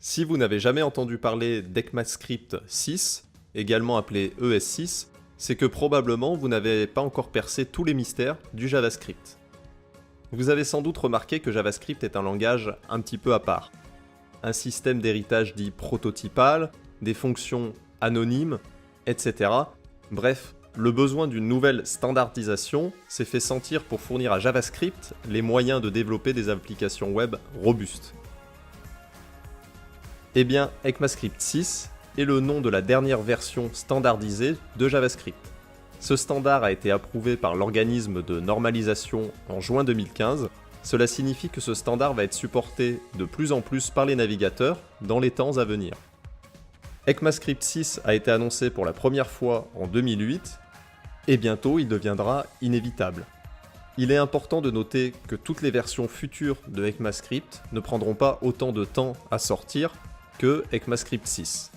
Si vous n'avez jamais entendu parler d'ECMAScript 6, également appelé ES6, c'est que probablement vous n'avez pas encore percé tous les mystères du JavaScript. Vous avez sans doute remarqué que JavaScript est un langage un petit peu à part. Un système d'héritage dit prototypal, des fonctions anonymes, etc. Bref, le besoin d'une nouvelle standardisation s'est fait sentir pour fournir à JavaScript les moyens de développer des applications web robustes. Eh bien, ECMAScript 6 est le nom de la dernière version standardisée de JavaScript. Ce standard a été approuvé par l'organisme de normalisation en juin 2015. Cela signifie que ce standard va être supporté de plus en plus par les navigateurs dans les temps à venir. ECMAScript 6 a été annoncé pour la première fois en 2008 et bientôt il deviendra inévitable. Il est important de noter que toutes les versions futures de ECMAScript ne prendront pas autant de temps à sortir que ECMAScript 6.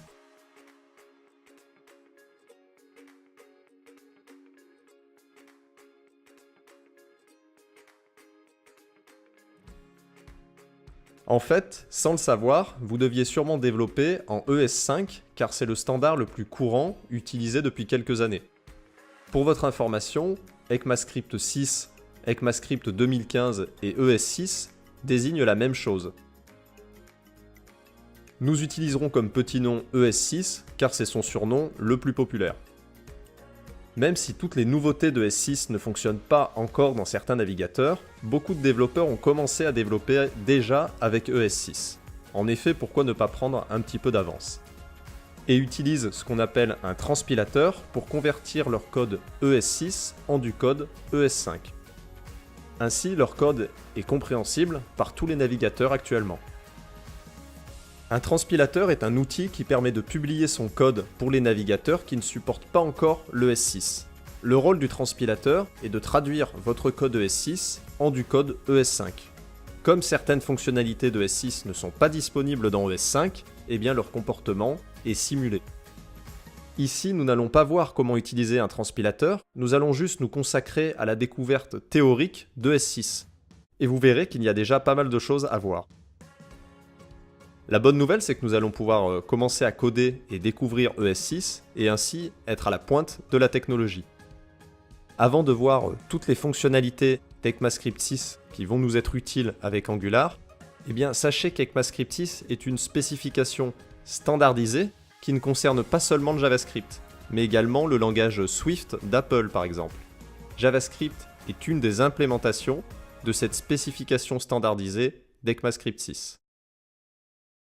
En fait, sans le savoir, vous deviez sûrement développer en ES5 car c'est le standard le plus courant utilisé depuis quelques années. Pour votre information, ECMAScript 6, ECMAScript 2015 et ES6 désignent la même chose. Nous utiliserons comme petit nom ES6 car c'est son surnom le plus populaire. Même si toutes les nouveautés de ES6 ne fonctionnent pas encore dans certains navigateurs, beaucoup de développeurs ont commencé à développer déjà avec ES6. En effet, pourquoi ne pas prendre un petit peu d'avance? Et utilisent ce qu'on appelle un transpilateur pour convertir leur code ES6 en du code ES5. Ainsi, leur code est compréhensible par tous les navigateurs actuellement. Un transpilateur est un outil qui permet de publier son code pour les navigateurs qui ne supportent pas encore l'ES6. Le rôle du transpilateur est de traduire votre code ES6 en du code ES5. Comme certaines fonctionnalités de ES6 ne sont pas disponibles dans ES5, eh bien leur comportement est simulé. Ici, nous n'allons pas voir comment utiliser un transpilateur, nous allons juste nous consacrer à la découverte théorique de ES6. Et vous verrez qu'il y a déjà pas mal de choses à voir. La bonne nouvelle, c'est que nous allons pouvoir commencer à coder et découvrir ES6 et ainsi être à la pointe de la technologie. Avant de voir toutes les fonctionnalités d'ECMAScript 6 qui vont nous être utiles avec Angular, eh bien sachez qu'ECMAScript 6 est une spécification standardisée qui ne concerne pas seulement le JavaScript, mais également le langage Swift d'Apple par exemple. JavaScript est une des implémentations de cette spécification standardisée d'ECMAScript 6.